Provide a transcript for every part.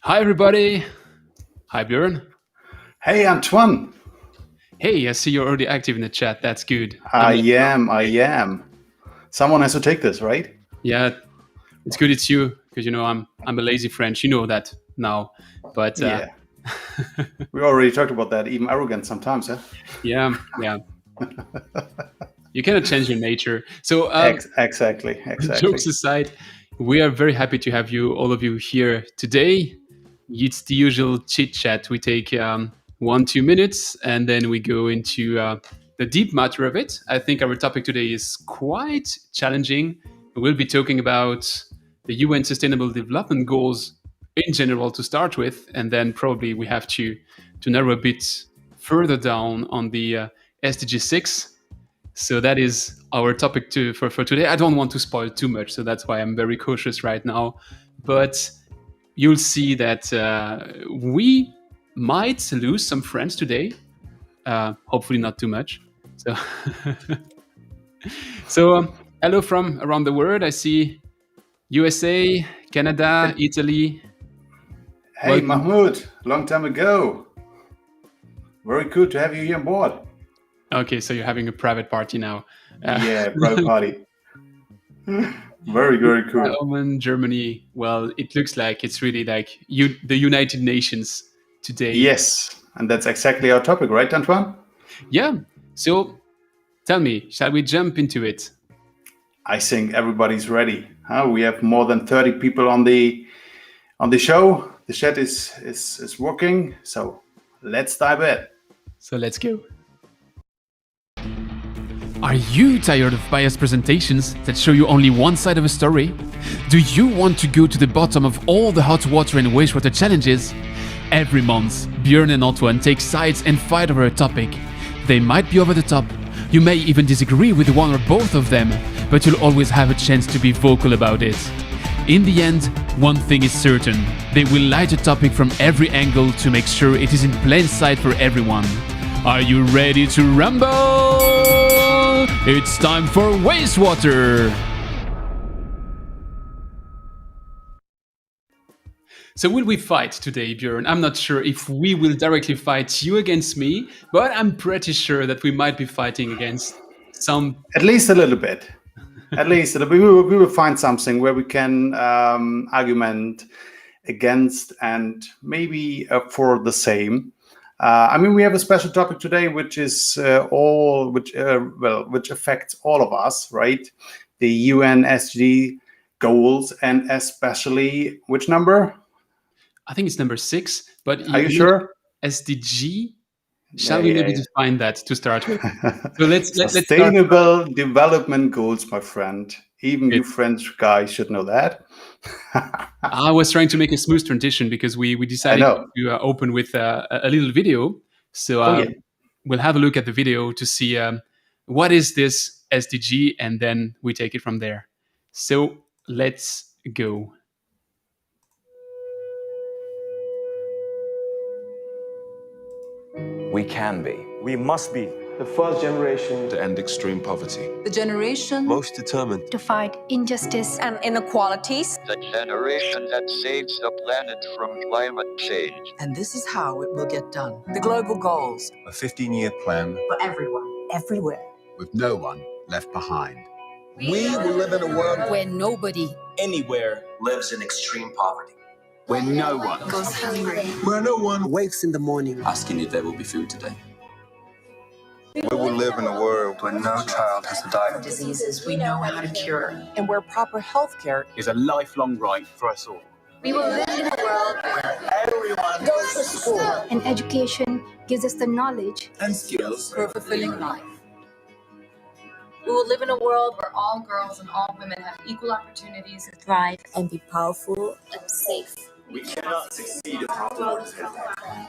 Hi, everybody. Hi, Björn. Hey, Antoine. Hey, I see you're already active in the chat. That's good. I'm I not. am. I am. Someone has to take this, right? Yeah, it's good. It's you because I'm a lazy French. You know that now. But Yeah. We already talked about that. Even arrogant sometimes, huh? yeah. You cannot change your nature. So Exactly. jokes aside, we are very happy to have you, all of you, here today. It's the usual chit chat. We take 1-2 minutes and then we go into the deep matter of it. I think our topic today is quite challenging. We'll be talking about the UN Sustainable Development Goals in general to start with, and then probably we have to narrow a bit further down on the SDG 6. So that is our topic for today. I don't want to spoil too much, so that's why I'm very cautious right now. But you'll see that we might lose some friends today. Hopefully not too much. So, hello from around the world. I see USA, Canada, Italy. Hey, Welcome. Mahmoud. Long time ago. Very good to have you here on board. Okay, so you're having a private party now. Yeah, private party. Very, very cool. Oman, Germany. Well, it looks like it's really like the United Nations today. Yes, and that's exactly our topic, right, Antoine? Yeah. So tell me, shall we jump into it? I think everybody's ready. We have more than 30 people on the show. The chat is working, so let's dive in. So let's go. Are you tired of biased presentations that show you only one side of a story? Do you want to go to the bottom of all the hot water and wastewater challenges? Every month, Björn and Otto take sides and fight over a topic. They might be over the top. You may even disagree with one or both of them, but you'll always have a chance to be vocal about it. In the end, one thing is certain. They will light a topic from every angle to make sure it is in plain sight for everyone. Are you ready to rumble? It's time for wastewater! So will we fight today, Björn? I'm not sure if we will directly fight you against me, but I'm pretty sure that we might be fighting against some... At least a little bit. At least we will find something where we can argument against and maybe for the same. We have a special topic today, which is which affects all of us, right? The UN SDG goals, and especially which number? I think it's number 6. But are you sure? SDG. Shall we maybe define that to start with? So let's Sustainable Development Goals, my friend. Even you French guys should know that. I was trying to make a smooth transition because we decided to open with a little video. So we'll have a look at the video to see what is this SDG, and then we take it from there. So let's go. We can be. We must be the first generation to end extreme poverty. The generation most determined to fight injustice and inequalities. The generation that saves the planet from climate change. And this is how it will get done. The global goals. A 15-year plan for everyone, everywhere. With no one left behind. We will live in a world where nobody anywhere lives in extreme poverty. Where no one goes hungry. Where no one wakes in the morning asking if there will be food today. We will live in a world where no child has to die of diseases we know how to cure, and where proper health care is a lifelong right for us all. We will live in a world where everyone goes to school, and education gives us the knowledge and skills for a fulfilling life. We will live in a world where all girls and all women have equal opportunities to thrive and be powerful and safe. We cannot succeed if half the world is hesitant.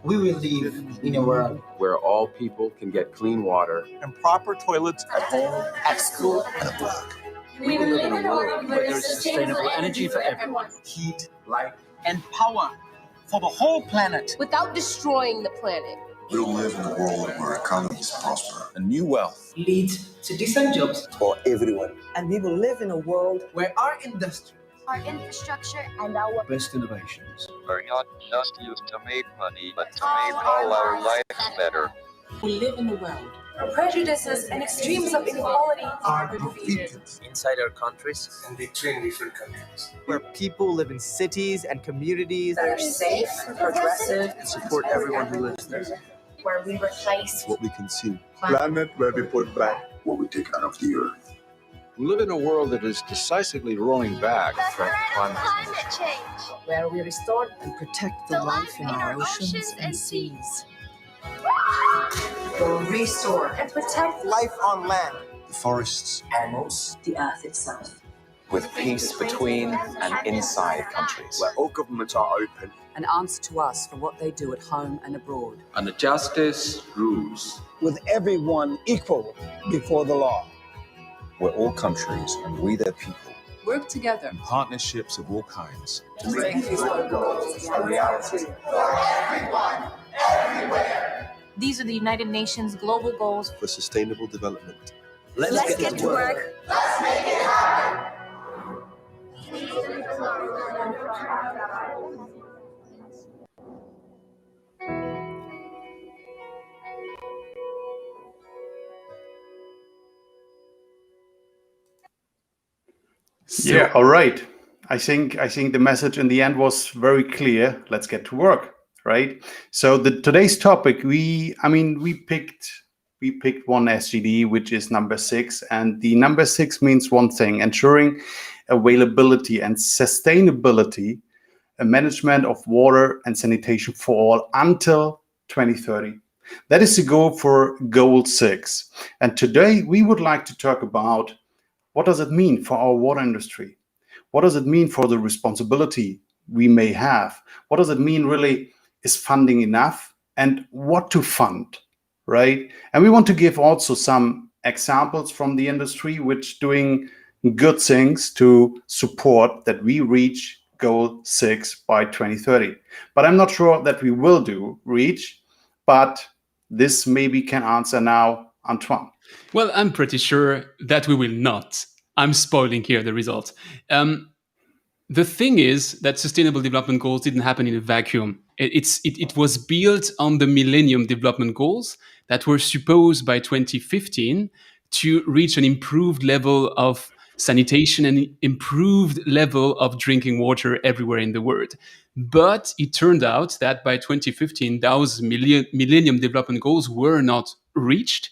We will live in a world where all people can get clean water and proper toilets at home, at school, and at work. We will live in a world where there is sustainable energy for everyone. Heat, light, and power for the whole planet. Without destroying the planet. We will live in a world where economies prosper. And new wealth leads to decent jobs for everyone. And we will live in a world where our industry, our infrastructure, and our best innovations are not just used to make money, but to make all our lives better. We live in a world Where prejudices and extremes of inequality are defeated inside our countries and between different countries. where people live in cities and communities that are safe, progressive, and support everyone who lives there. where we replace What we consume. Planet where we put back what we take out of the earth. We live in a world that is decisively rolling back Threat climate change, where we restore and protect the life in our oceans and seas. will restore and protect Life on land, The forests. Animals, the earth itself. with peace between and inside countries. Where all governments are open. And answer to us for what they do at home and abroad. and the justice rules. with everyone equal before the law. Where all countries and we their people. work together. Partnerships of all kinds. To make these goals a reality. These are the United Nations global goals For sustainable development. Let's get to work. Yeah, all right. I think the message in the end was very clear. Let's get to work, right? So today's topic, we picked one SDG, which is number 6, and the number 6 means one thing: ensuring availability and sustainability, a management of water and sanitation for all until 2030. That is the goal for Goal 6. And today we would like to talk about what does it mean for our water industry? What does it mean for the responsibility we may have? What does it mean really? Is funding enough? And what to fund, right? And we want to give also some examples from the industry which doing good things to support that we reach Goal 6 by 2030. But I'm not sure that we will reach, but this maybe can answer now Antoine. Well, I'm pretty sure that we will not. I'm spoiling here the result. The thing is that Sustainable Development Goals didn't happen in a vacuum. It was built on the Millennium Development Goals that were supposed by 2015 to reach an improved level of sanitation and improved level of drinking water everywhere in the world. But it turned out that by 2015, those Millennium Development Goals were not reached.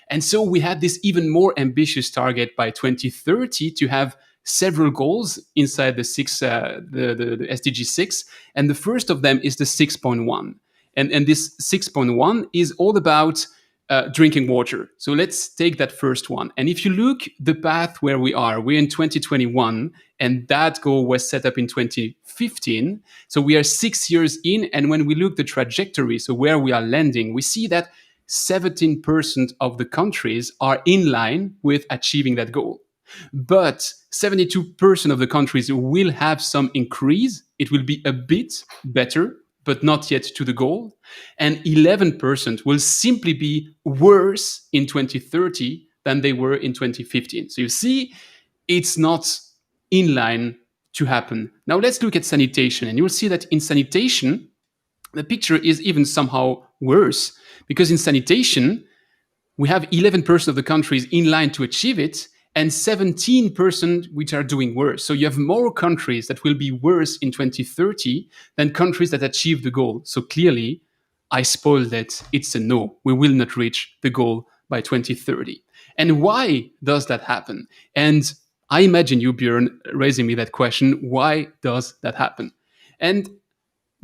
And so we had this even more ambitious target by 2030 to have several goals inside the SDG 6. And the first of them is the 6.1. And this 6.1 is all about drinking water. So let's take that first one. And if you look the path where we're in 2021, and that goal was set up in 2015. So we are 6 years in. And when we look the trajectory, so where we are landing, we see that 17% of the countries are in line with achieving that goal. But 72% of the countries will have some increase. It will be a bit better, but not yet to the goal. And 11% will simply be worse in 2030 than they were in 2015. So you see, it's not in line to happen. Now let's look at sanitation. And you will see that in sanitation, the picture is even somehow worse. Because in sanitation, we have 11% of the countries in line to achieve it, and 17% which are doing worse. So you have more countries that will be worse in 2030 than countries that achieve the goal. So clearly, I spoiled it. It's a no. We will not reach the goal by 2030. And why does that happen? And I imagine you, Björn, raising me that question. Why does that happen? And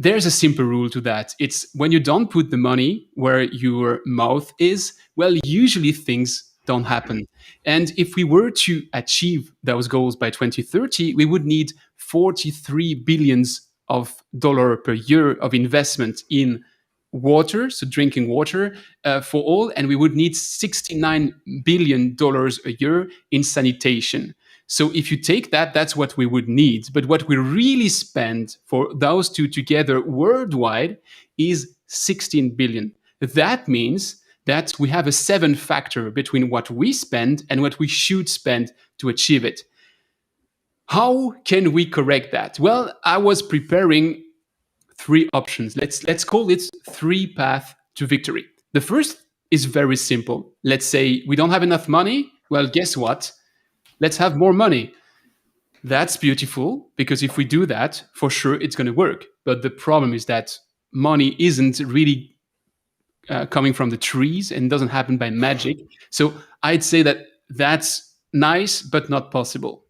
there's a simple rule to that. It's when you don't put the money where your mouth is, well, usually things don't happen. And if we were to achieve those goals by 2030, we would need $43 billion per year of investment in water, so drinking water for all, and we would need $69 billion a year in sanitation. So if you take that, that's what we would need. But what we really spend for those two together worldwide is 16 billion. That means that we have a 7 factor between what we spend and what we should spend to achieve it. How can we correct that? Well, I was preparing three options. Let's call it three paths to victory. The first is very simple. Let's say we don't have enough money. Well, guess what? Let's have more money. That's beautiful, because if we do that, for sure it's going to work. But the problem is that money isn't really coming from the trees and doesn't happen by magic. So I'd say that that's nice, but not possible.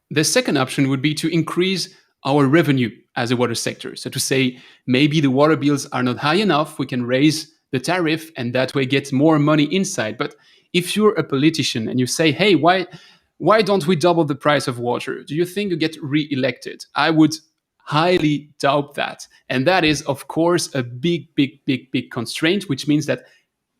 The second option would be to increase our revenue as a water sector. So to say, maybe the water bills are not high enough, we can raise the tariff and that way get more money inside. But if you're a politician and you say, hey, why don't we double the price of water? Do you think you get re-elected? I would highly doubt that. And that is, of course, a big constraint, which means that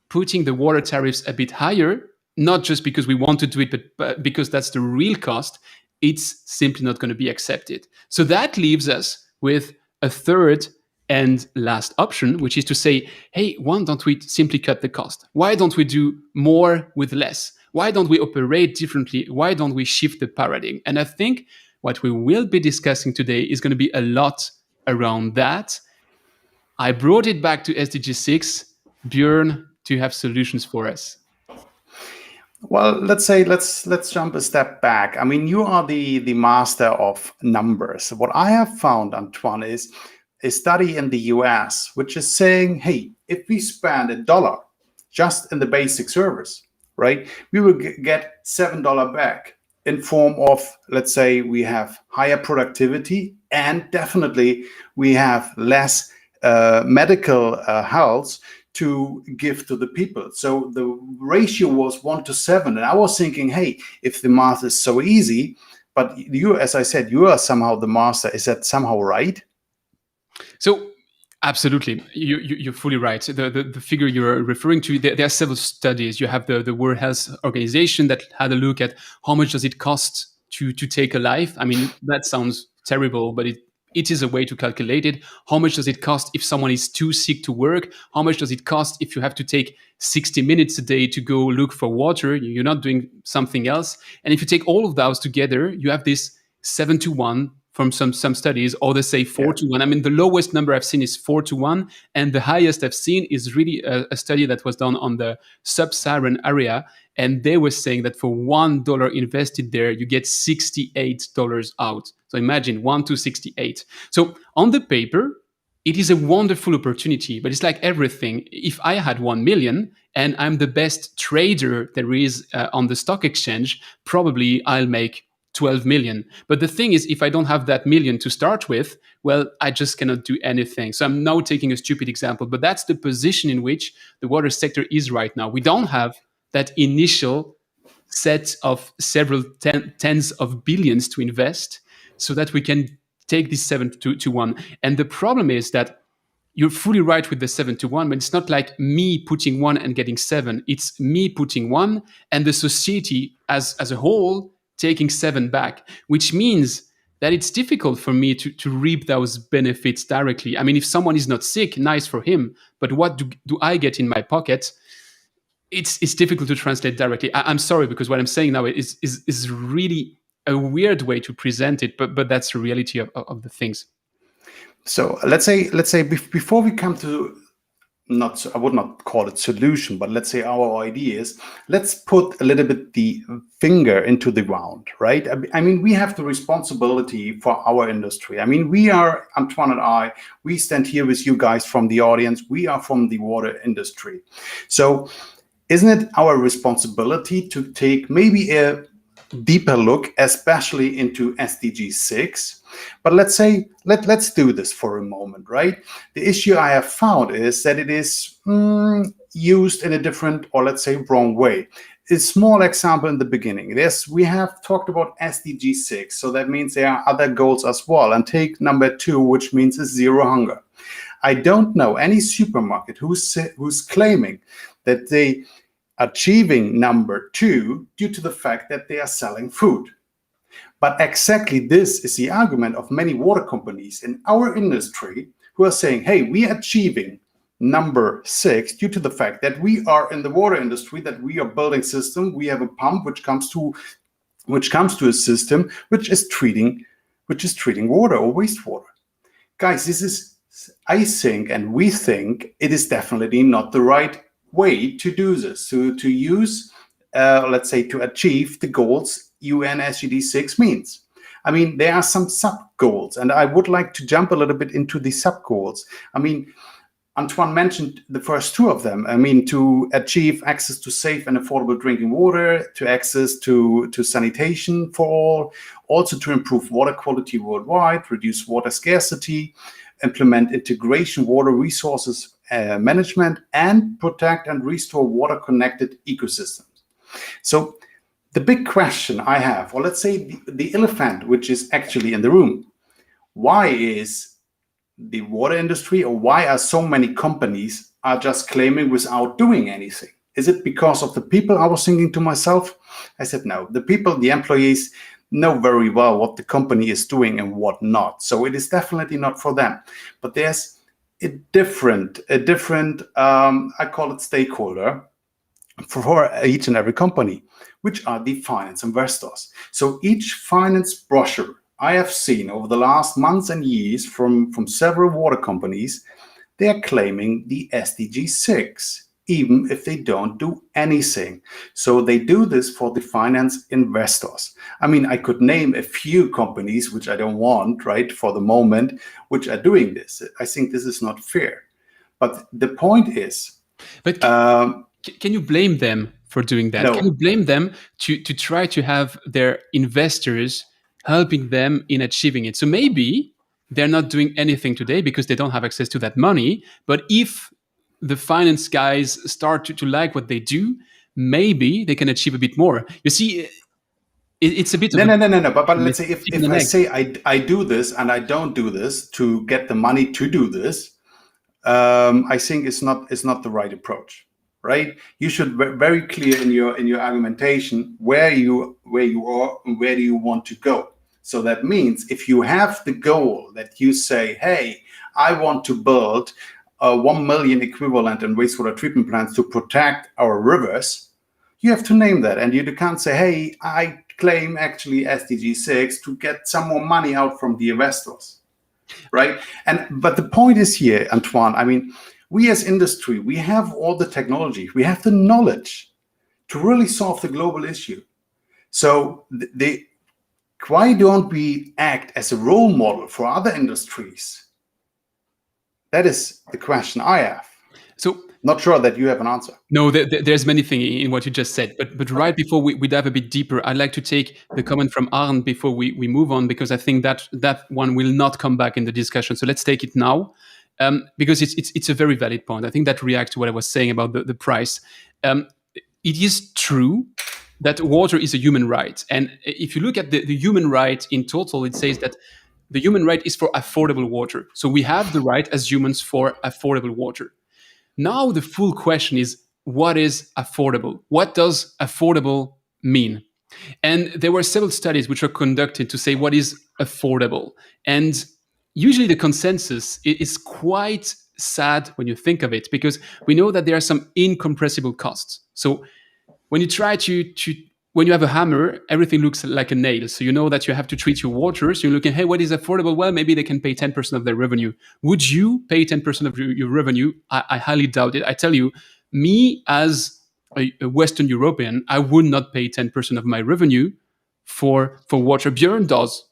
putting the water tariffs a bit higher, not just because we want to do it, but because that's the real cost, it's simply not going to be accepted. So that leaves us with a third and last option, which is to say, hey, why don't we simply cut the cost? Why don't we do more with less? Why don't we operate differently? Why don't we shift the paradigm? And I think what we will be discussing today is going to be a lot around that. I brought it back to SDG 6. Björn, do you have solutions for us? Well, let's jump a step back. I mean, you are the master of numbers. What I have found, Antoine, is a study in the US, which is saying, hey, if we spend $1 just in the basic service, right, we will get $7 back in form of, let's say, we have higher productivity and definitely we have less medical health to give to the people. So the ratio was 1 to 7. And I was thinking, hey, if the math is so easy, but you, as I said, you are somehow the master. Is that somehow right? So absolutely, you're fully right. The figure you're referring to, there are several studies. You have the World Health Organization that had a look at how much does it cost to take a life. I mean, that sounds terrible, but it is a way to calculate it. How much does it cost if someone is too sick to work? How much does it cost if you have to take 60 minutes a day to go look for water? You're not doing something else. And if you take all of those together, you have this 7-to-1 from some studies, or they say 4-to-1. I mean, the lowest number I've seen is 4-to-1. And the highest I've seen is really a study that was done on the sub-Saharan area. And they were saying that for $1 invested there, you get $68 out. So imagine 1 to 68. So on the paper, it is a wonderful opportunity, but it's like everything. If I had 1 million and I'm the best trader there is on the stock exchange, probably I'll make 12 million. But the thing is, if I don't have that million to start with, well, I just cannot do anything. So I'm now taking a stupid example, but that's the position in which the water sector is right now. We don't have that initial set of several tens of billions to invest so that we can take this 7-to-1. And the problem is that you're fully right with the 7-to-1, but it's not like me putting 1 and getting 7. It's me putting 1 and the society as a whole taking 7 back, which means that it's difficult for me to reap those benefits directly. I mean, if someone is not sick, nice for him, but what do I get in my pocket? It's difficult to translate directly. I'm sorry, because what I'm saying now is really a weird way to present it, but that's the reality of the things. So let's say before we come to, I would not call it solution, but let's say our ideas, let's put a little bit the finger into the ground, right? I mean, we have the responsibility for our industry. I mean, we are, Antoine and I, we stand here with you guys from the audience. We are from the water industry. So isn't it our responsibility to take maybe a deeper look, especially into SDG 6? But let's say, let's do this for a moment, right? The issue I have found is that it is used in a different, or let's say wrong way. A small example in the beginning. We have talked about SDG 6, so that means there are other goals as well. And take number 2, which means zero hunger. I don't know any supermarket who's claiming that they achieving number 2 due to the fact that they are selling food. But exactly this is the argument of many water companies in our industry who are saying, hey, we are achieving number 6 due to the fact that we are in the water industry, that we are building system, we have a pump which comes to a system which is treating water or wastewater. guys, this is, I think, and we think it is definitely not the right way to do this, to use, let's say, to achieve the goals UN SDG 6 means. I mean, there are some sub goals, and I would like to jump a little bit into the sub goals. I mean, Antoine mentioned the first two of them. I mean, to achieve access to safe and affordable drinking water, to access to sanitation for all, also to improve water quality worldwide, reduce water scarcity, implement integration water resources management, and protect and restore water-connected ecosystems. So the big question I have, or let's say the elephant which is actually in the room, why is the water industry, or why are so many companies are just claiming without doing anything? Is it because of the people? I was thinking to myself, I said, no, the people, the employees know very well what the company is doing and what not. So it is definitely not for them. But there's a different, I call it stakeholder for each and every company, which are the finance investors. So each finance brochure I have seen over the last months and years from several water companies, they are claiming the SDG 6, even if they don't do anything. So they do this for the finance investors. I mean, I could name a few companies, which I don't want, right, for the moment, which are doing this. I think this is not fair. But the point is... But can you blame them for doing that? No. Can you blame them to try to have their investors helping them in achieving it? So maybe they're not doing anything today because they don't have access to that money. But if the finance guys start to like what they do, maybe they can achieve a bit more. You see, it's a bit of no. But let's say if I say I do this and I don't do this to get the money to do this, I think it's not the right approach. Right? You should be very clear in your argumentation where you are and where do you want to go. So that means if you have the goal that you say, hey, I want to build 1 million equivalent in wastewater treatment plants to protect our rivers, you have to name that. And you can't say, hey, I claim actually SDG 6 to get some more money out from the investors. Right? But the point is here, Antoine, I mean, we as industry, we have all the technology, we have the knowledge to really solve the global issue. So why don't we act as a role model for other industries? That is the question I have. So, not sure that you have an answer. No, there's many things in what you just said. But right before we dive a bit deeper, I'd like to take the comment from Arne before we move on, because I think that one will not come back in the discussion. So let's take it now. Because it's a very valid point. I think that reacts to what I was saying about the price. It is true that water is a human right. And if you look at the human right in total, it says that the human right is for affordable water. So we have the right as humans for affordable water. Now the full question is, what is affordable? What does affordable mean? And there were several studies which were conducted to say what is affordable. And usually the consensus is quite sad when you think of it, because we know that there are some incompressible costs. So when you try when you have a hammer, everything looks like a nail. So you know that you have to treat your water. So you're looking, hey, what is affordable? Well, maybe they can pay 10% of their revenue. Would you pay 10% of your revenue? I highly doubt it. I tell you, me as a Western European, I would not pay 10% of my revenue for water. Björn does.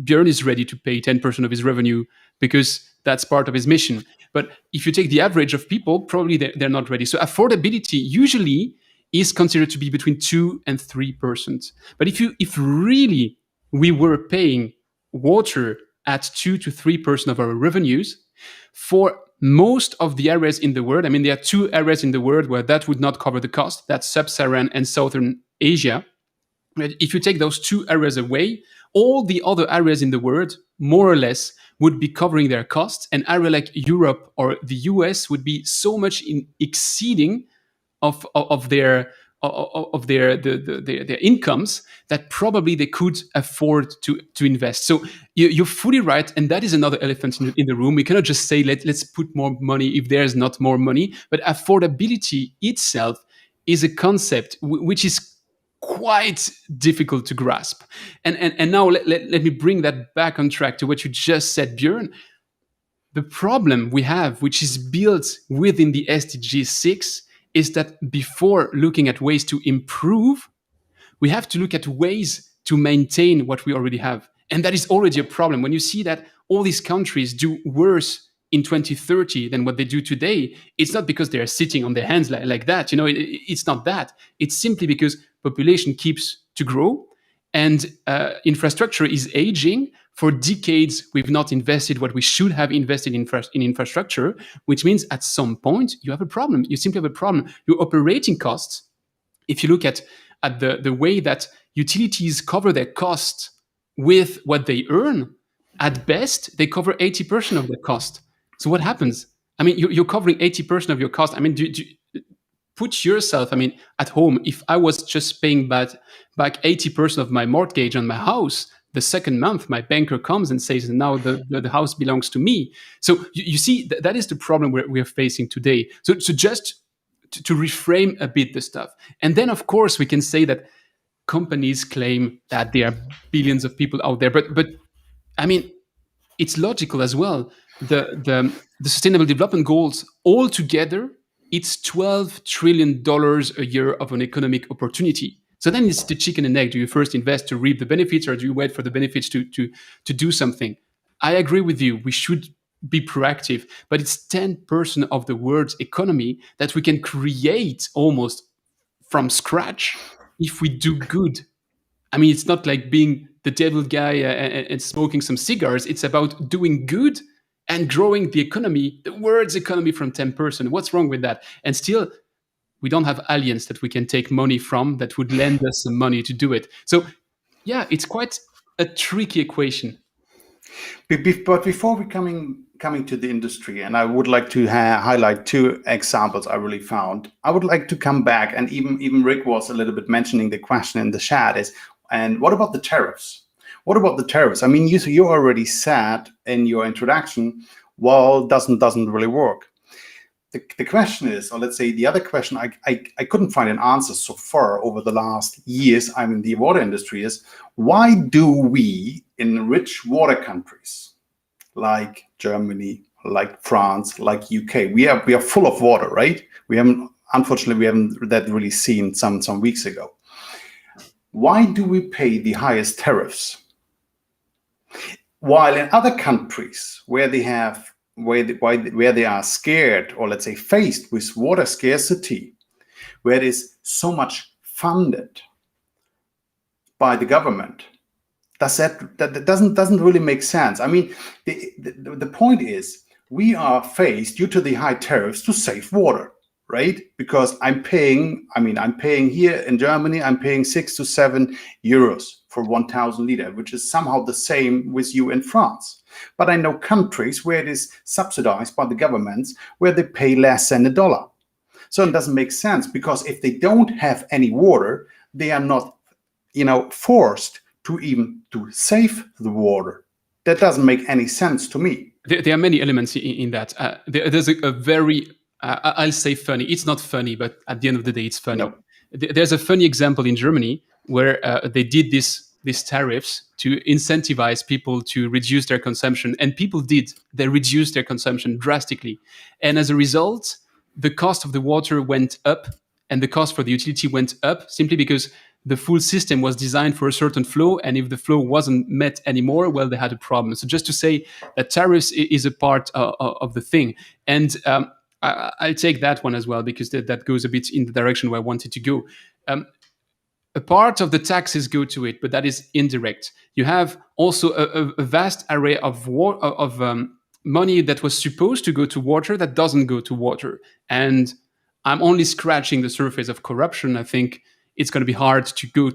Björn is ready to pay 10% of his revenue because that's part of his mission. But if you take the average of people, probably they're not ready. So affordability usually is considered to be between 2 and 3%. But if really we were paying water at 2 to 3% of our revenues, for most of the areas in the world, I mean, there are 2 areas in the world where that would not cover the cost. That's Sub-Saharan and Southern Asia. If you take those 2 areas away, all the other areas in the world, more or less, would be covering their costs. An area like Europe or the US would be so much exceeding of their incomes that probably they could afford to invest. So you're fully right, and that is another elephant in the room. We cannot just say let's put more money if there's not more money. But affordability itself is a concept which is quite difficult to grasp. And now let me bring that back on track to what you just said, Björn. The problem we have, which is built within the SDG 6, is that before looking at ways to improve, we have to look at ways to maintain what we already have. And that is already a problem. When you see that all these countries do worse in 2030 than what they do today, it's not because they are sitting on their hands like that. It's not that. It's simply because population keeps to grow and infrastructure is aging. For decades, we've not invested what we should have invested in infrastructure, which means at some point you have a problem. You simply have a problem. Your operating costs, if you look at the way that utilities cover their costs with what they earn, at best, they cover 80% of their cost. So what happens? I mean, you're covering 80% of your cost. I mean, put yourself, at home. If I was just paying back 80% of my mortgage on my house, the second month, my banker comes and says, now the house belongs to me. So you see, that is the problem we're facing today. So just to reframe a bit the stuff. And then, of course, we can say that companies claim that there are billions of people out there. But it's logical as well. The Sustainable Development Goals altogether, it's $12 trillion a year of an economic opportunity. So then it's the chicken and egg. Do you first invest to reap the benefits, or do you wait for the benefits to do something? I agree with you. We should be proactive, but it's 10% of the world's economy that we can create almost from scratch if we do good. It's not like being the devil guy and smoking some cigars. It's about doing good and growing the economy, the world's economy, from 10%. What's wrong with that? And still, we don't have aliens that we can take money from that would lend us some money to do it. So, yeah, it's quite a tricky equation. But before we coming to the industry, and I would like to highlight two examples I really found. I would like to come back, and even Rick was a little bit mentioning the question in the chat is, and what about the tariffs? What about the tariffs? You already said in your introduction, well, doesn't really work. The question is, or let's say the other question, I couldn't find an answer so far over the last years I'm in the water industry, is why do we in rich water countries like Germany, like France, like UK, we are full of water, right? Unfortunately we haven't that really seen some weeks ago. Why do we pay the highest tariffs? While in other countries where they are scared, or let's say faced with water scarcity, where it is so much funded by the government, that doesn't really make sense. The point is, we are faced, due to the high tariffs, to save water, right? Because I'm paying here in Germany, I'm paying 6 to 7 euros for 1,000 liter, which is somehow the same with you in France. But I know countries where it is subsidized by the governments, where they pay less than $1. So it doesn't make sense, because if they don't have any water, they are not, forced to save the water. That doesn't make any sense to me. There are many elements in that. There's a very, I'll say funny. It's not funny, but at the end of the day, it's funny. No. There's a funny example in Germany where they did these tariffs to incentivize people to reduce their consumption. And people did. They reduced their consumption drastically. And as a result, the cost of the water went up and the cost for the utility went up, simply because the full system was designed for a certain flow. And if the flow wasn't met anymore, well, they had a problem. So just to say that tariffs is a part of the thing. And I'll take that one as well, because that goes a bit in the direction where I wanted to go. A part of the taxes go to it, but that is indirect. You have also a vast array of money that was supposed to go to water that doesn't go to water. And I'm only scratching the surface of corruption. I think it's going to be hard to go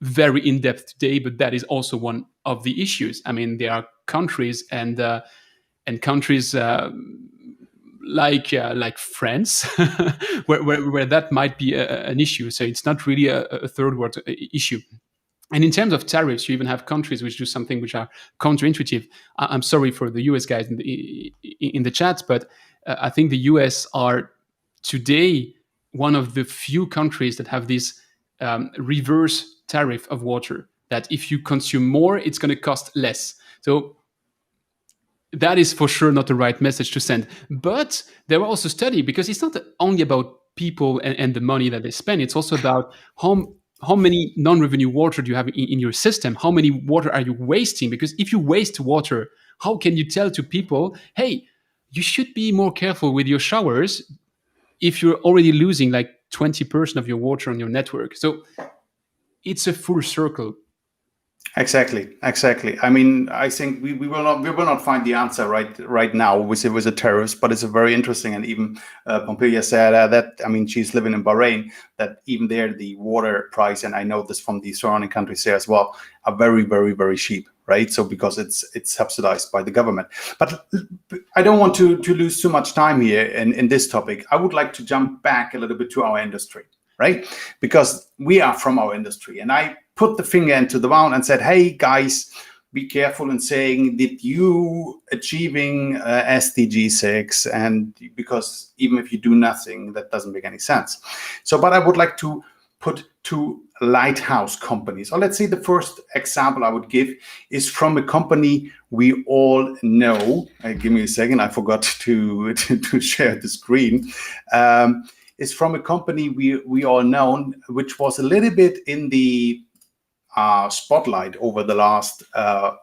very in depth today, but that is also one of the issues. There are countries and countries like France, where that might be an issue. So it's not really a third world issue. And in terms of tariffs, you even have countries which do something which are counterintuitive. I'm sorry for the US guys in the chat, but I think the US are today one of the few countries that have this reverse tariff of water, that if you consume more, it's going to cost less. So that is for sure not the right message to send. But there are also studies, because it's not only about people and the money that they spend. It's also about how many non-revenue water do you have in your system? How many water are you wasting? Because if you waste water, how can you tell to people, hey, you should be more careful with your showers if you're already losing like 20% of your water on your network? So it's a full circle. Exactly. I mean, I think we will not find the answer right now with a terrorist, but it's a very interesting. And even Pompeia said that, I mean, she's living in Bahrain, that even there the water price, and I know this from the surrounding countries there as well, are very, very, very cheap, right? So because it's subsidized by the government. But I don't want to lose too much time here in this topic. I would like to jump back a little bit to our industry, right? Because we are from our industry, and I put the finger into the wound and said, hey guys, be careful in saying that you achieving SDG 6, and because even if you do nothing, that doesn't make any sense. So, but I would like to put two lighthouse companies, or let's say the first example I would give is from a company we all know. Give me a second, I forgot to share the screen. It's from a company we all know, which was a little bit in the spotlight over the last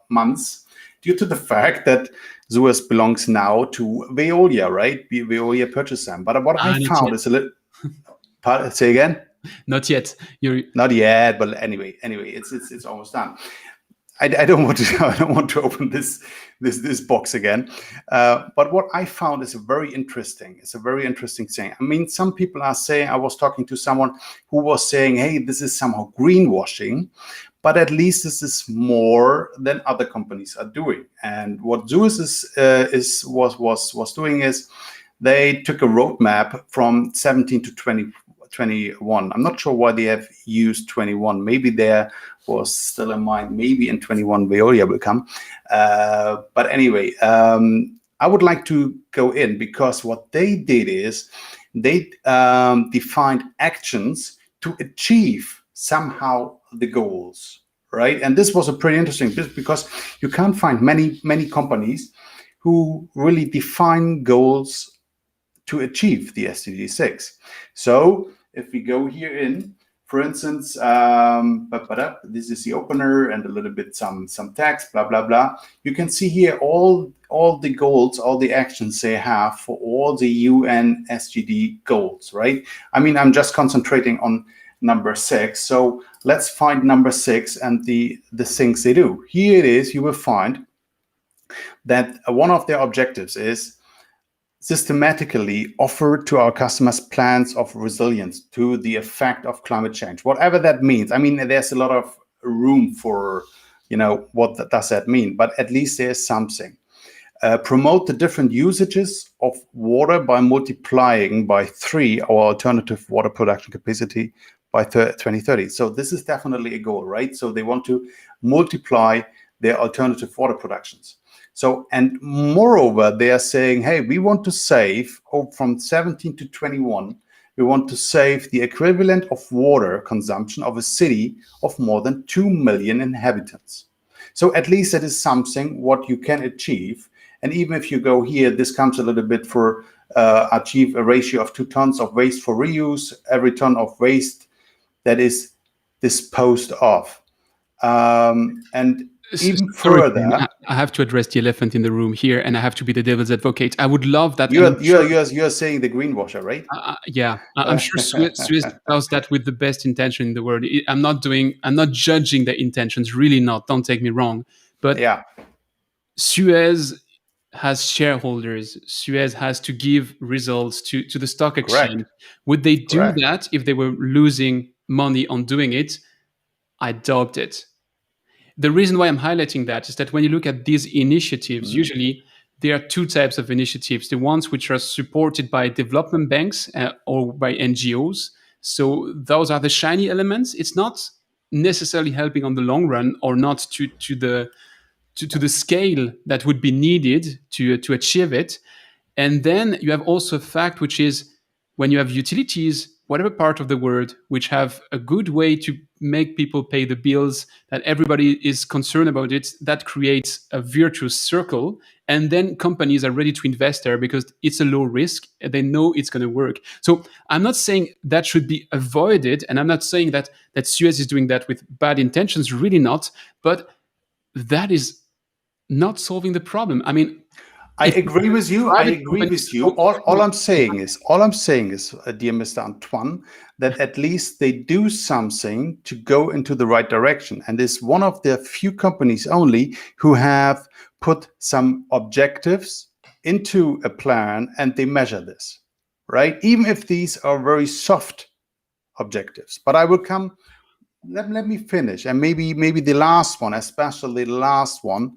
months due to the fact that Suez belongs now to Veolia, right? Veolia purchased them. But what I found is a little... Say again? Not yet. Not yet, but anyway, it's almost done. I don't want to open this box again. But what I found is very interesting. It's a very interesting thing. I mean, some people are saying, I was talking to someone who was saying, hey, this is somehow greenwashing, but at least this is more than other companies are doing. And what Suez was doing is they took a roadmap from 17 to 21. I'm not sure why they have used 21. Maybe there was still in mind, maybe in 21 Veolia will come. But anyway, I would like to go in because what they did is they defined actions to achieve somehow the goals, right? And this was a pretty interesting bit because you can't find many companies who really define goals to achieve the SDG 6. So if we go here in, for instance, this is the opener and a little bit some text, blah, blah, blah. You can see here all the goals, all the actions they have for all the UN SDG goals, right? I mean, I'm just concentrating on number 6. So let's find number 6 and the things they do. Here it is. You will find that one of their objectives is systematically offer to our customers plans of resilience to the effect of climate change, whatever that means. I mean, there's a lot of room for, what does that mean? But at least there's something. Promote the different usages of water by multiplying by 3 our alternative water production capacity by 2030. So this is definitely a goal, right? So they want to multiply their alternative water productions. So, and moreover, they are saying, hey, we want to save from 17 to 21, we want to save the equivalent of water consumption of a city of more than 2 million inhabitants. So at least that is something what you can achieve. And even if you go here, this comes a little bit for achieve a ratio of 2 tons of waste for reuse, every ton of waste that is disposed of. And even further, I have to address the elephant in the room here, and I have to be the devil's advocate. I would love that. You're saying the greenwasher, right? Yeah, I'm sure Suez does that with the best intention in the world. I'm not judging their intentions, really not. Don't take me wrong, but yeah, Suez has shareholders. Suez has to give results to the stock exchange. Correct. Would they do that if they were losing money on doing it? I doubt it. The reason why I'm highlighting that is that when you look at these initiatives, usually there are 2 types of initiatives. The ones which are supported by development banks or by NGOs. So those are the shiny elements. It's not necessarily helping on the long run, or not to the scale that would be needed to achieve it. And then you have also a fact, which is when you have utilities whatever part of the world which have a good way to make people pay the bills, that everybody is concerned about it, that creates a virtuous circle. And then companies are ready to invest there because it's a low risk and they know it's going to work. So I'm not saying that should be avoided. And I'm not saying that Suez is doing that with bad intentions, really not. But that is not solving the problem. I mean, I agree with you. All I'm saying is, dear Mr. Antoine, that at least they do something to go into the right direction. And is one of the few companies only who have put some objectives into a plan and they measure this, right? Even if these are very soft objectives. But I will come. Let me finish, and maybe the last one, especially the last one,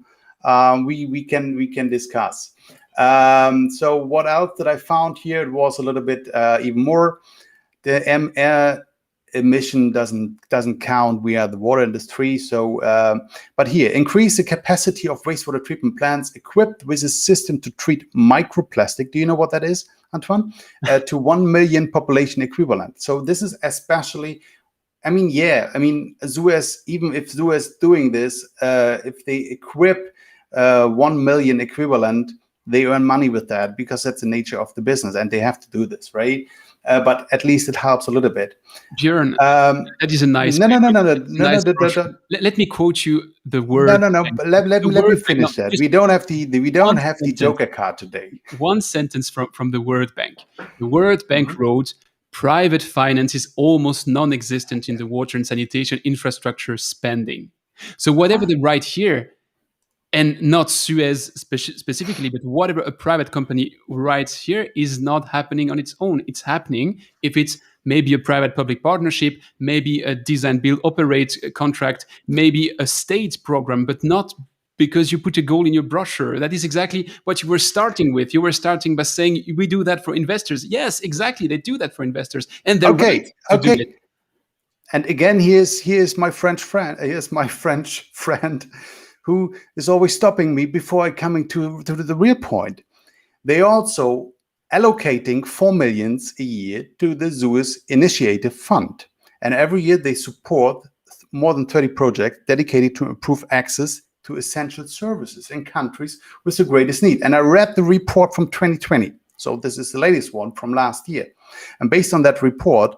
we can discuss. So what else that I found here? It was a little bit even more. The air emission doesn't count. We are the water industry. So, but here, increase the capacity of wastewater treatment plants equipped with a system to treat microplastic. Do you know what that is, Antoine? To 1 million population equivalent. So this is especially. Suez, even if Suez doing this, if they equip 1 million equivalent, they earn money with that because that's the nature of the business and they have to do this, right? But at least it helps a little bit. Björn, that is a nice. No. Let me quote you the word. No. Let me finish that. We don't have the Joker card today. One sentence from the World Bank. The World Bank wrote, private finance is almost non-existent in the water and sanitation infrastructure spending. So whatever they write here, and not Suez specifically, but whatever a private company writes here is not happening on its own. It's happening if it's maybe a private-public partnership, maybe a design-build-operate contract, maybe a state program, but not because you put a goal in your brochure. That is exactly what you were starting with. You were starting by saying, we do that for investors. Yes, exactly. They do that for investors. And they're right to do it. And again, here's my French friend. Here's my French friend who is always stopping me before I coming to the real point. They also allocating 4 million a year to the Suez Initiative Fund. And every year they support more than 30 projects dedicated to improve access to essential services in countries with the greatest need. And I read the report from 2020. So this is the latest one from last year. And based on that report,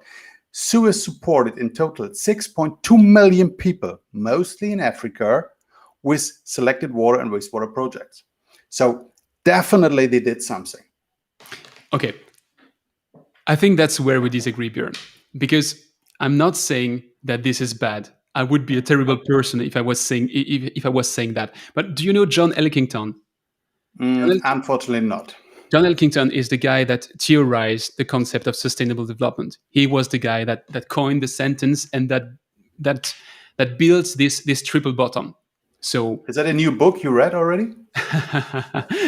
Suez supported in total 6.2 million people, mostly in Africa, with selected water and wastewater projects. So definitely they did something. Okay. I think that's where we disagree, Björn, because I'm not saying that this is bad. I would be a terrible person if I was saying that. But do you know John Elkington? Unfortunately not. John Elkington is the guy that theorized the concept of sustainable development. He was the guy that coined the sentence and that builds this triple bottom. So is that a new book you read already?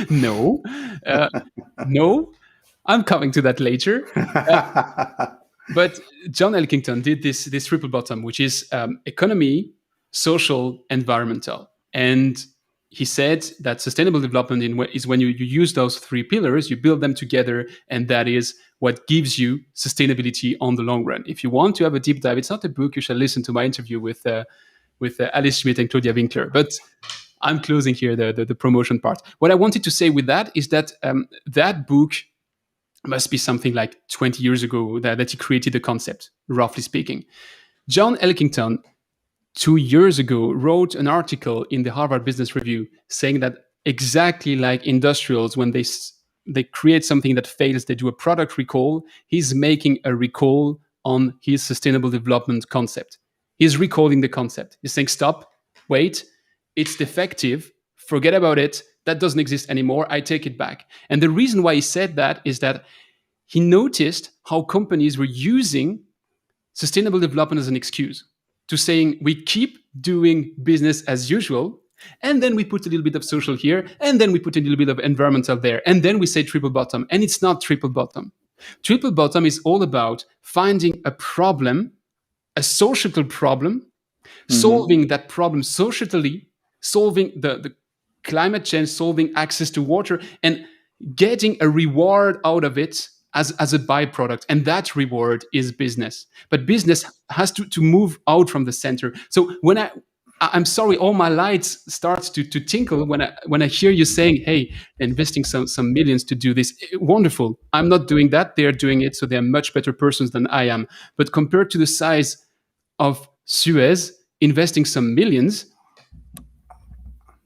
No, no. I'm coming to that later. But John Elkington did this triple bottom, which is economy, social, environmental. And he said that sustainable development is when you use those three pillars, you build them together, and that is what gives you sustainability on the long run. If you want to have a deep dive, it's not a book. You shall listen to my interview with Alice Schmidt and Claudia Winkler. But I'm closing here the promotion part. What I wanted to say with that is that that book must be something like 20 years ago that he created the concept, roughly speaking. John Elkington, 2 years ago, wrote an article in the Harvard Business Review saying that exactly like industrials, when they create something that fails, they do a product recall. He's making a recall on his sustainable development concept. He's recalling the concept. He's saying, stop, wait, it's defective, forget about it, that doesn't exist anymore, I take it back. And the reason why he said that is that he noticed how companies were using sustainable development as an excuse to saying, we keep doing business as usual, and then we put a little bit of social here, and then we put a little bit of environmental there, and then we say triple bottom. And it's not triple bottom. Triple bottom is all about finding a problem, a societal problem, solving that problem societally, solving the climate change, solving access to water, and getting a reward out of it as a byproduct, and that reward is business. But business has to move out from the center. So when I'm sorry, all my lights start to tinkle when I hear you saying, "Hey, investing some millions to do this, wonderful." I'm not doing that; they're doing it, so they're much better persons than I am. But compared to the size of Suez, investing some millions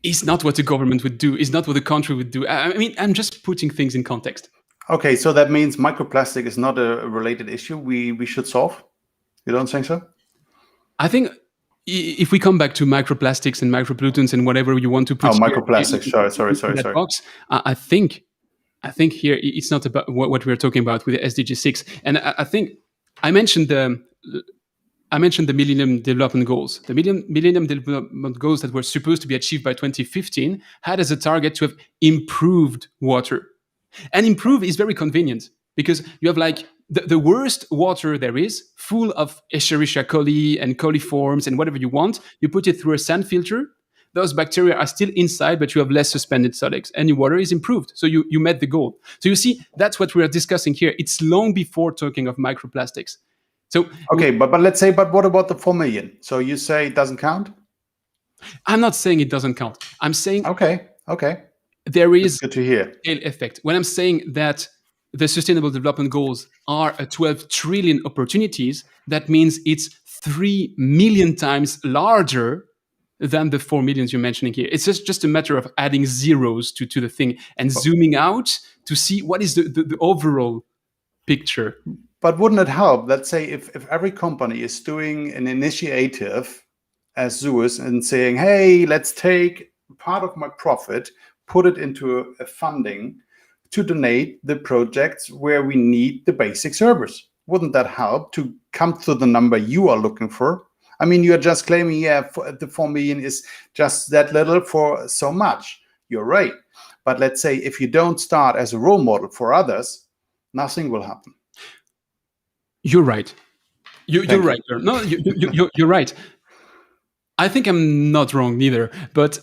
is not what the government would do. Is not what the country would do. I mean, I'm just putting things in context. Okay, so that means microplastic is not a related issue we should solve. You don't think so? I think if we come back to microplastics and micropollutants and whatever you want to put microplastics. Sorry. That box, I think here it's not about what we're talking about with the SDG 6. And I think I mentioned the Millennium Development Goals. The Millennium Development Goals that were supposed to be achieved by 2015 had as a target to have improved water. And improve is very convenient because you have like the worst water there is, full of Escherichia coli and coliforms and whatever you want. You put it through a sand filter. Those bacteria are still inside, but you have less suspended solids, and your water is improved. So you met the goal. So you see, that's what we are discussing here. It's long before talking of microplastics. So okay, but let's say, but what about the 4 million? So you say it doesn't count? I'm not saying it doesn't count. I'm saying okay. There is good to hear. Scale effect. When I'm saying that the Sustainable Development Goals are a 12 trillion opportunities, that means it's 3 million times larger than the 4 millions you're mentioning here. It's just a matter of adding zeros to the thing and zooming out to see what is the overall picture. But wouldn't it help, let's say, if every company is doing an initiative as Suez and saying, hey, let's take part of my profit, put it into a funding to donate the projects where we need the basic servers. Wouldn't that help to come to the number you are looking for? I mean, you're just claiming, the 4 million is just that little for so much. You're right. But let's say if you don't start as a role model for others, nothing will happen. You're right. You're right. No, you're right. I think I'm not wrong neither. But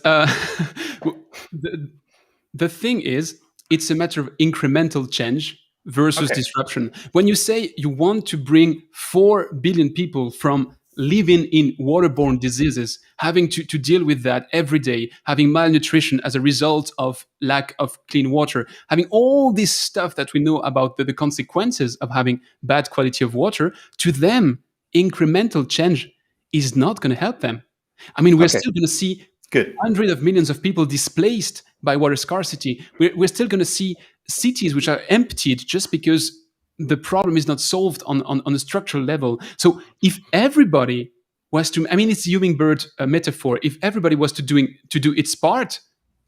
the thing is, it's a matter of incremental change versus disruption. When you say you want to bring 4 billion people from living in waterborne diseases, having to deal with that every day, having malnutrition as a result of lack of clean water, having all this stuff that we know about the consequences of having bad quality of water, to them, incremental change is not going to help them. I mean, we're still going to see hundreds of millions of people displaced by water scarcity. We're still going to see cities which are emptied just because the problem is not solved on a structural level. So if everybody was to, I mean, it's the hummingbird metaphor. If everybody was to do its part,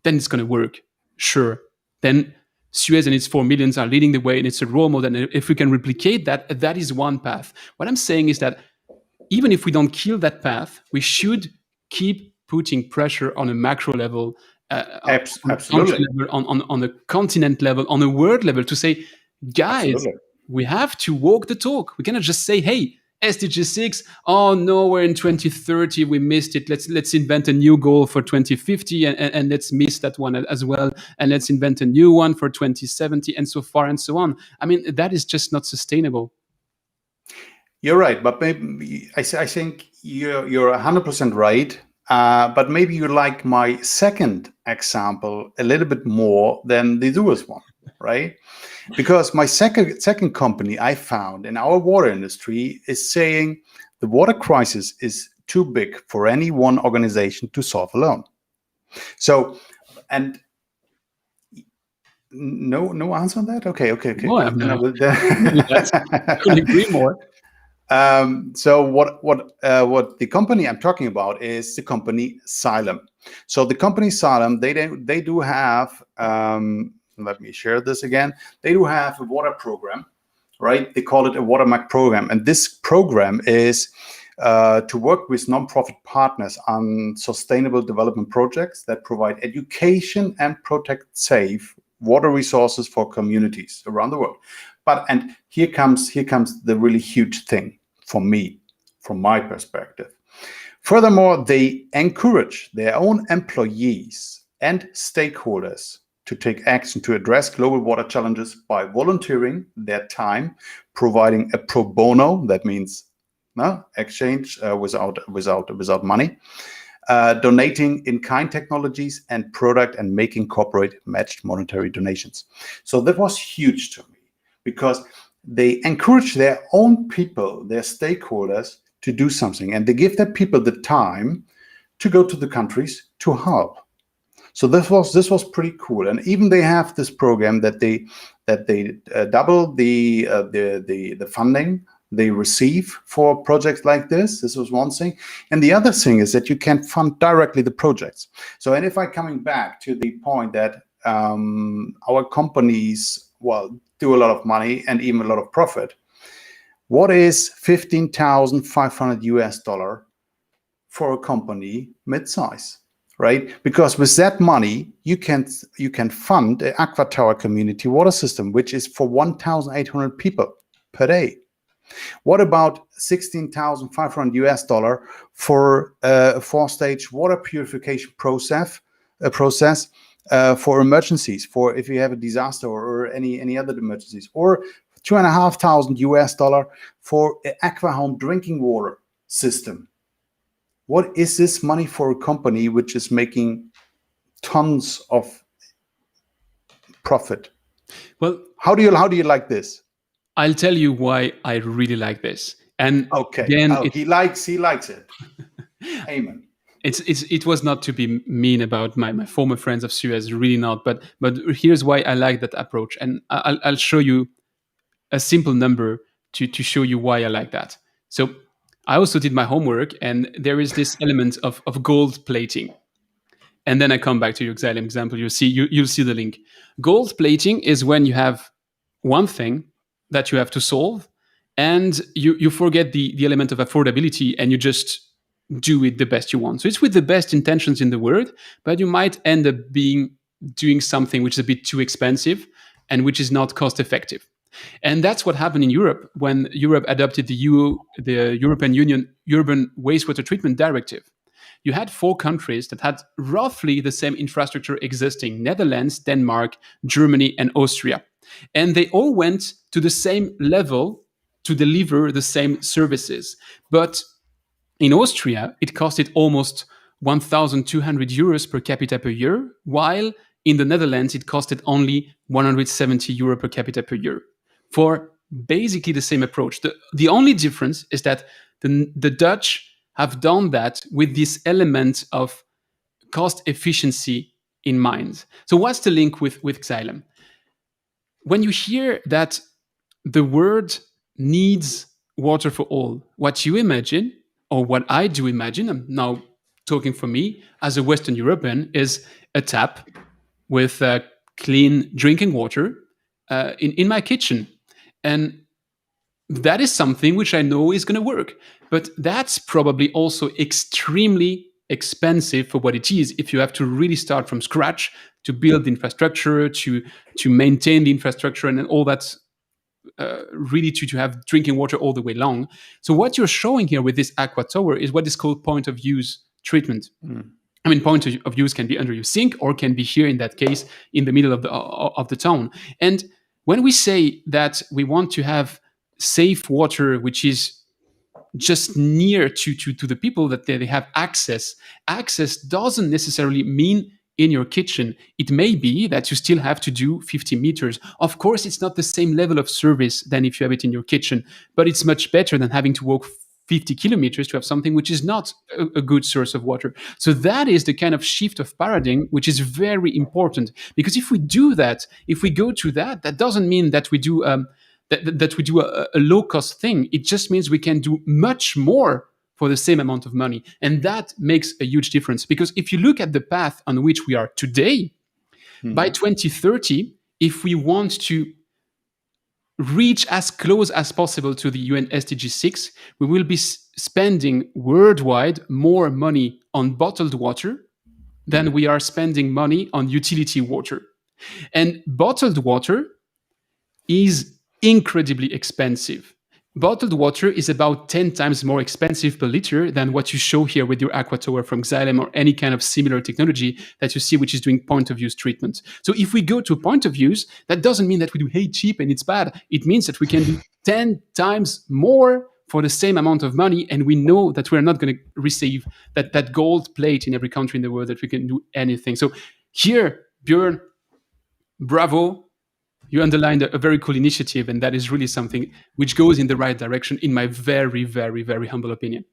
then it's going to work. Sure. Then Suez and its 4 millions are leading the way, and it's a role model. And if we can replicate that, that is one path. What I'm saying is that even if we don't kill that path, we should keep putting pressure on a macro level, absolutely, on a continent level, on a world level, to say, guys, we have to walk the talk. We cannot just say, hey, SDG 6, oh no, we're in 2030, we missed it. Let's invent a new goal for 2050 and let's miss that one as well. And let's invent a new one for 2070 and so far and so on. I mean, that is just not sustainable. You're right, but maybe I think you're 100% right. But maybe you like my second example a little bit more than the Suez one, right? Because my second company I found in our water industry is saying the water crisis is too big for any one organization to solve alone. So, and no answer on that? Okay. Well, I couldn't agree more. So what the company I'm talking about is the company Xylem. So the company Xylem, they do have, let me share this again. They do have a water program, right? They call it a water MAC program. And this program is to work with nonprofit partners on sustainable development projects that provide education and protect safe water resources for communities around the world. And here comes the really huge thing for me, from my perspective. Furthermore, they encourage their own employees and stakeholders to take action to address global water challenges by volunteering their time, providing a pro bono, that means exchange without money, donating in-kind technologies and product, and making corporate matched monetary donations. So that was huge to me, because they encourage their own people, their stakeholders, to do something, and they give their people the time to go to the countries to help. So this was pretty cool, and even they have this program that they double the funding they receive for projects like this. This was one thing, and the other thing is that you can fund directly the projects. So, and if I coming back to the point that our companies do a lot of money and even a lot of profit, what is $15,500 for a company mid-size? Right? Because with that money, you can fund an Aqua Tower community water system, which is for 1,800 people per day. What about $16,500 for a 4-stage water purification process for emergencies, for if you have a disaster or any other emergencies, or $2,500 for an Aqua Home drinking water system? What is this money for a company which is making tons of profit? Well, how do you like this? I'll tell you why I really like this. And okay, then he likes it. Amen. It was not to be mean about my former friends of Suez, really not. But here's why I like that approach, and I'll show you a simple number to show you why I like that. So I also did my homework, and there is this element of gold plating. And then I come back to your Xylem example. You'll see the link. Gold plating is when you have one thing that you have to solve, and you forget the element of affordability, and you just do it the best you want. So it's with the best intentions in the world, but you might end up doing something which is a bit too expensive and which is not cost effective. And that's what happened in Europe when Europe adopted the European Union Urban Wastewater Treatment Directive. You had 4 countries that had roughly the same infrastructure existing: Netherlands, Denmark, Germany, and Austria. And they all went to the same level to deliver the same services. But in Austria, it costed almost 1,200 euros per capita per year, while in the Netherlands, it costed only 170 euro per capita per year, for basically the same approach. The only difference is that the Dutch have done that with this element of cost efficiency in mind. So what's the link with Xylem? When you hear that the world needs water for all, what you imagine, or what I do imagine, I'm now talking for me as a Western European, is a tap with clean drinking water in my kitchen. And that is something which I know is going to work. But that's probably also extremely expensive for what it is if you have to really start from scratch to build the infrastructure, to maintain the infrastructure, and all that, really to have drinking water all the way long. So what you're showing here with this Aqua Tower is what is called point of use treatment. I mean, point of use can be under your sink, or can be here in that case in the middle of the town. And when we say that we want to have safe water, which is just near to the people, that they have access doesn't necessarily mean in your kitchen. It may be that you still have to do 50 meters. Of course, it's not the same level of service than if you have it in your kitchen, but it's much better than having to walk 50 kilometers to have something which is not a good source of water. So that is the kind of shift of paradigm which is very important, because if we do that, if we go to that doesn't mean that we do that we do a low cost thing. It just means we can do much more for the same amount of money. And that makes a huge difference, because if you look at the path on which we are today, by 2030, if we want to reach as close as possible to the UN SDG 6, we will be spending worldwide more money on bottled water than we are spending money on utility water. And bottled water is incredibly expensive. bottled water is about 10 times more expensive per liter than what you show here with your aquatower from Xylem or any kind of similar technology that you see, which is doing point of use treatment. So if we go to point of use, that doesn't mean that we do hey cheap and it's bad. It means that we can do 10 times more for the same amount of money, and we know that we're not going to receive that gold plate in every country in the world that we can do anything. So here, Björn, bravo. You underlined a very cool initiative, and that is really something which goes in the right direction, in my very, very, very humble opinion.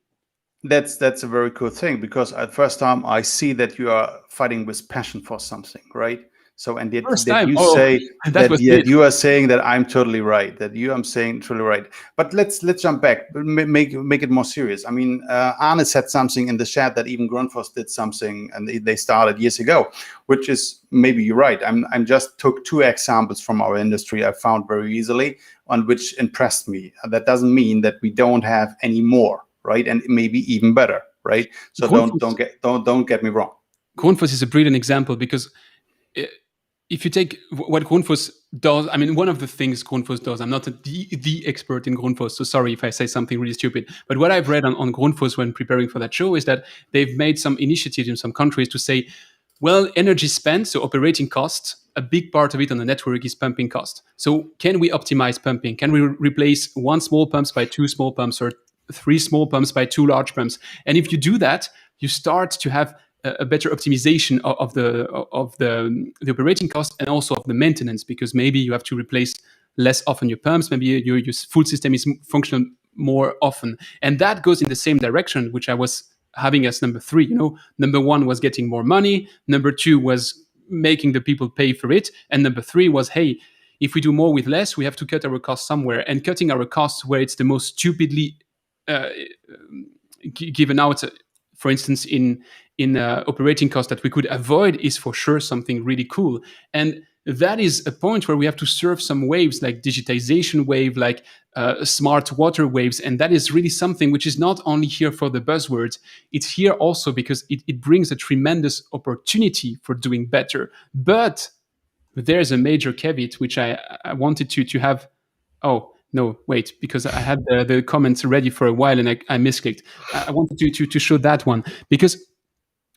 That's a very cool thing, because at first time I see that you are fighting with passion for something, right? So, and that you say that you are saying that I'm totally right, that I'm saying totally right. But let's jump back, make it more serious. I mean, Arne said something in the chat that even Grundfos did something, and they started years ago, which is maybe you're right. I'm just took two examples from our industry I found very easily, on which impressed me. That doesn't mean that we don't have any more, right? And maybe even better, right? So don't get me wrong. Grundfos is a brilliant example, because if you take what Grundfos does, I mean, one of the things Grundfos does, I'm not the expert in Grundfos, so sorry if I say something really stupid, but what I've read on Grundfos when preparing for that show is that they've made some initiatives in some countries to say, well, energy spent, so operating costs, a big part of it on the network is pumping cost. So can we optimize pumping? Can we replace one small pumps by two small pumps, or three small pumps by two large pumps? And if you do that, you start to have a better optimization of the operating cost, and also of the maintenance, because maybe you have to replace less often your pumps, maybe your full system is functional more often, and that goes in the same direction, which I was having as number 3. Number 1 was getting more money, number 2 was making the people pay for it, and number 3 was, hey, if we do more with less, we have to cut our costs somewhere, and cutting our costs where it's the most stupidly given out, for instance, in operating costs that we could avoid, is for sure something really cool. And that is a point where we have to surf some waves, like digitization wave, like smart water waves. And that is really something which is not only here for the buzzwords, it's here also because it brings a tremendous opportunity for doing better. But there's a major caveat, which I wanted to have. Oh, no, wait, because I had the comments ready for a while and I misclicked. I wanted to show that one, because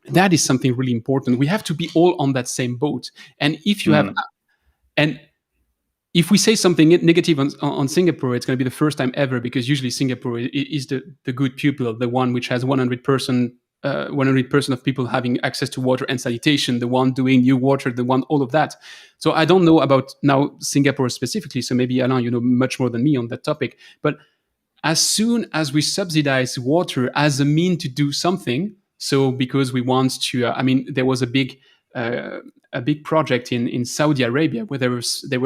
that is something really important. We have to be all on that same boat. And if you have, and if we say something negative on Singapore, it's going to be the first time ever, because usually Singapore is the good pupil, the one which has 100% of people having access to water and sanitation, the one doing new water, the one, all of that. So I don't know about now Singapore specifically, so maybe Alain, you know much more than me on that topic. But as soon as we subsidize water as a mean to do something, so because we want to, there was a big project in Saudi Arabia where they were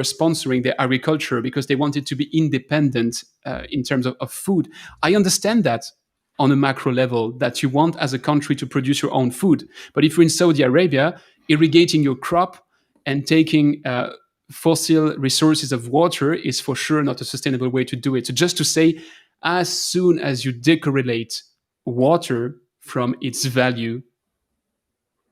sponsoring their agriculture because they wanted to be independent in terms of food. I understand that on a macro level, that you want as a country to produce your own food. But if you're in Saudi Arabia, irrigating your crop and taking fossil resources of water is for sure not a sustainable way to do it. So just to say, as soon as you decorrelate water from its value,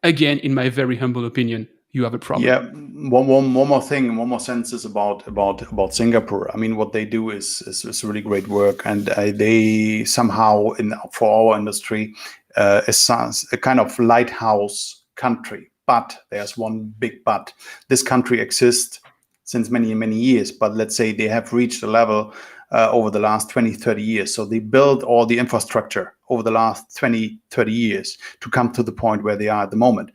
again, in my very humble opinion, you have a problem. Yeah, one more thing, one more sentence about Singapore. I mean, what they do is really great work, and they somehow for our industry is a kind of lighthouse country. But there's one big but. This country exists since many years, but let's say they have reached a level over the last 20-30 years. So they built all the infrastructure over the last 20-30 years to come to the point where they are at the moment.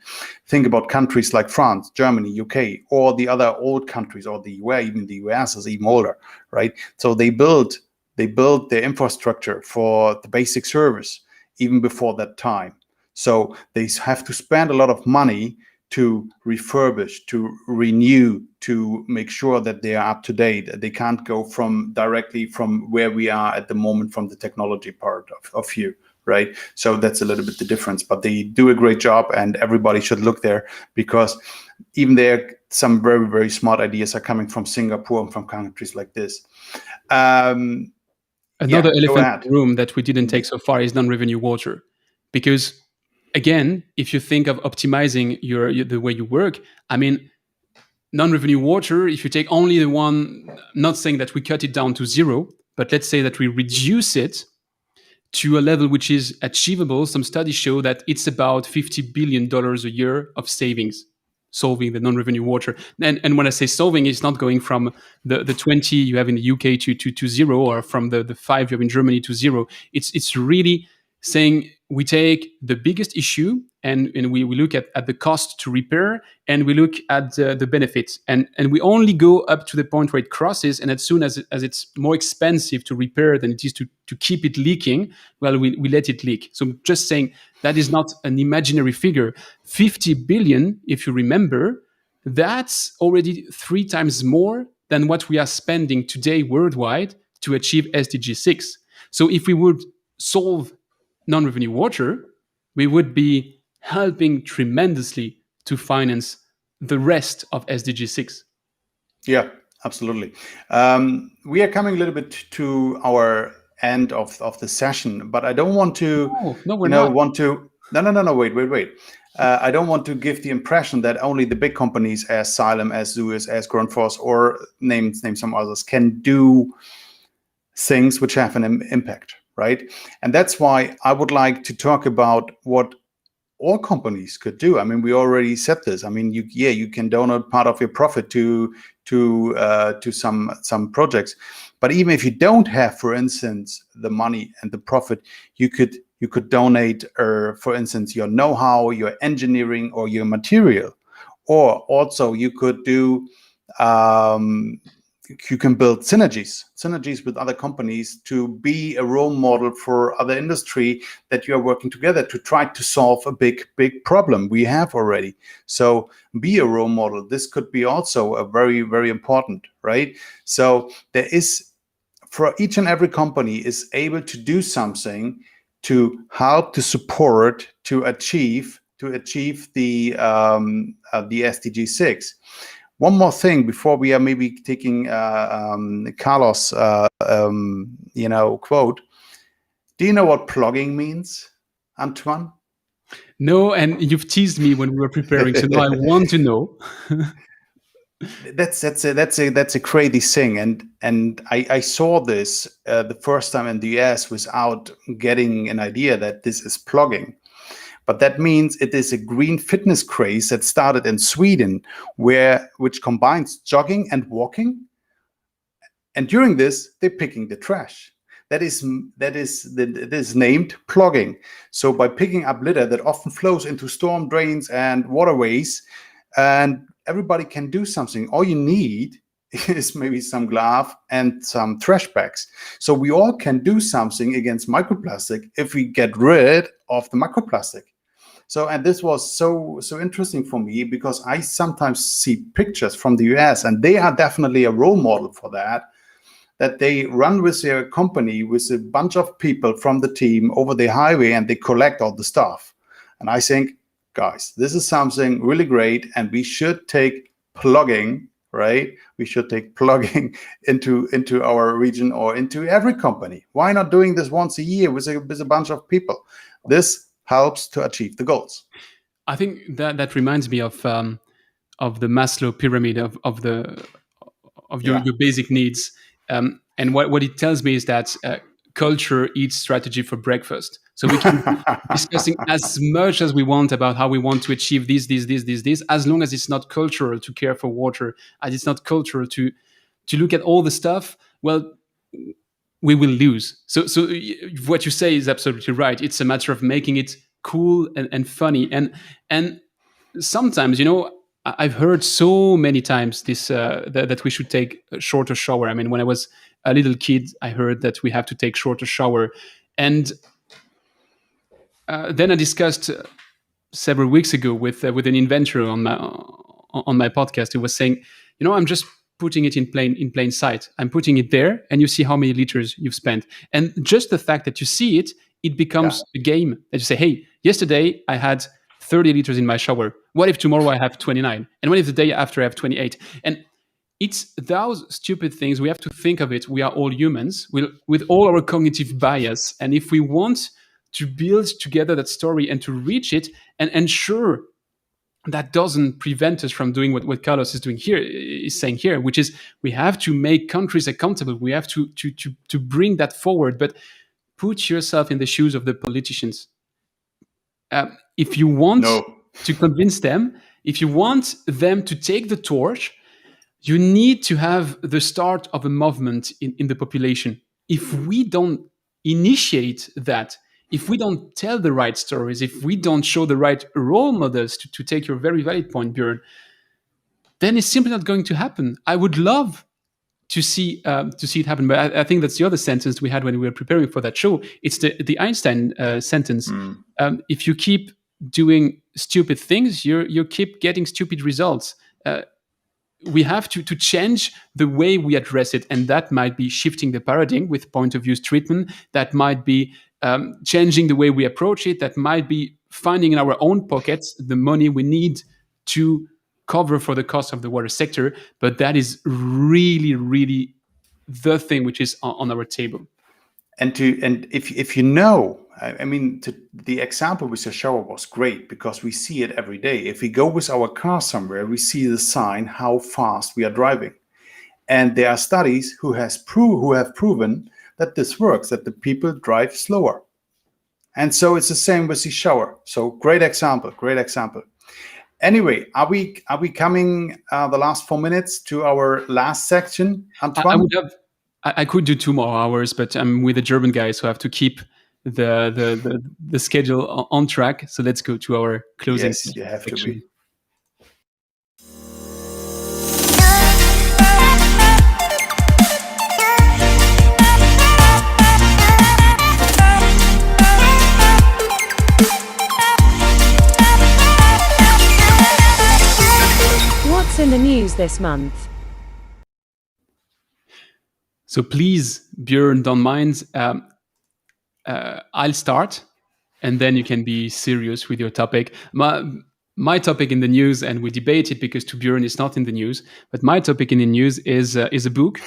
Think about countries like France, Germany, UK, or the other old countries, or even the US is even older, right? So they built their infrastructure for the basic service even before that time. So they have to spend a lot of money to refurbish, to renew, to make sure that they are up to date. They can't go directly from where we are at the moment, from the technology part of view, right? So that's a little bit the difference, but they do a great job, and everybody should look there, because even there, some very, very smart ideas are coming from Singapore and from countries like this. Another elephant in the room that we didn't take so far is non-revenue water, because again, if you think of optimizing the way you work, non-revenue water, if you take only the one, not saying that we cut it down to zero, but let's say that we reduce it to a level which is achievable. Some studies show that it's about $50 billion a year of savings, solving the non-revenue water. And when I say solving, it's not going from the 20 you have in the UK to zero, or from the 5 you have in Germany to zero. It's really saying we take the biggest issue and we look at the cost to repair, and we look at the benefits, and we only go up to the point where it crosses, and as soon as it's more expensive to repair than it is to keep it leaking, well, we let it leak. So I'm just saying that is not an imaginary figure. 50 billion, if you remember, that's already 3 times more than what we are spending today worldwide to achieve SDG 6. So if we would solve non-revenue water, we would be helping tremendously to finance the rest of SDG 6. Yeah, absolutely. We are coming a little bit to our end of the session, but I don't want to, No, we're not. No, wait. I don't want to give the impression that only the big companies as Xylem, as Suez, as Grundfos, or name some others can do things which have an impact, right? And that's why I would like to talk about what all companies could do. I mean, we already said this. I mean, you can donate part of your profit to some projects, but even if you don't have, for instance, the money and the profit, you could donate, for instance, your know-how, your engineering, or your material, or also you could do. You can build synergies with other companies to be a role model for other industry that you are working together to try to solve a big problem we have already. So be a role model. This could be also a very, very important, right? So there is, for each and every company is able to do something to help, to support, to achieve the SDG 6. One more thing before we are maybe taking Carlos, quote. Do you know what plugging means, Antoine? No, and you've teased me when we were preparing, so now I want to know. That's a crazy thing, and I saw this the first time in the US without getting an idea that this is plugging. But that means it is a green fitness craze that started in Sweden, which combines jogging and walking. And during this, they're picking the trash. That is named plugging. So by picking up litter that often flows into storm drains and waterways, and everybody can do something. All you need is maybe some glove and some trash bags. So we all can do something against microplastic if we get rid of the microplastic. So, and this was so interesting for me because I sometimes see pictures from the US, and they are definitely a role model for that they run with their company with a bunch of people from the team over the highway, and they collect all the stuff. And I think, guys, this is something really great, and we should take plugging, right? We should take plugging into our region or into every company. Why not doing this once a year with a bunch of people? This helps to achieve the goals. I think that reminds me of the Maslow pyramid of your basic needs, and what it tells me is that culture eats strategy for breakfast. So we can be discussing as much as we want about how we want to achieve this, as long as it's not cultural to care for water, as it's not cultural to look at all the stuff. Well, we will lose. So what you say is absolutely right. It's a matter of making it cool and funny. And sometimes, I've heard so many times this that we should take a shorter shower. I mean, when I was a little kid, I heard that we have to take shorter shower. And then I discussed several weeks ago with an inventor on my podcast who was saying, I'm just putting it in plain sight. I'm putting it there, and you see how many liters you've spent. And just the fact that you see it, it becomes a game. That you say, hey, yesterday I had 30 liters in my shower. What if tomorrow I have 29? And what if the day after I have 28? And it's those stupid things. We have to think of it. We are all humans with all our cognitive bias. And if we want to build together that story and to reach it and ensure that doesn't prevent us from doing what Carlos is saying here, which is we have to make countries accountable. We have to bring that forward. But put yourself in the shoes of the politicians. If you want to convince them, if you want them to take the torch, you need to have the start of a movement in the population. If we don't initiate that, if we don't tell the right stories, if we don't show the right role models, to take your very valid point, Björn, then it's simply not going to happen. I would love to see it happen, but I think that's the other sentence we had when we were preparing for that show. It's the Einstein sentence. If you keep doing stupid things, you keep getting stupid results. We have to change the way we address it, and that might be shifting the paradigm with point of use treatment. That might be changing the way we approach it. That might be finding in our own pockets the money we need to cover for the cost of the water sector. But that is really, really the thing which is on our table. And if you know, I mean, the example with the shower was great because we see it every day. If we go with our car somewhere, we see the sign how fast we are driving, and there are studies who have proven that this works, that the people drive slower. And so it's the same with the shower. So great example. Anyway, are we coming the last 4 minutes to our last section, Antoine? I could do 2 more hours, but I'm with the German guys who have to keep the schedule on track. So let's go to our closing Yes, you have section. to be. What's in the news this month? So please, Björn, don't mind. I'll start, and then you can be serious with your topic. My topic in the news, and we debate it because to Björn it's not in the news, but my topic in the news is a book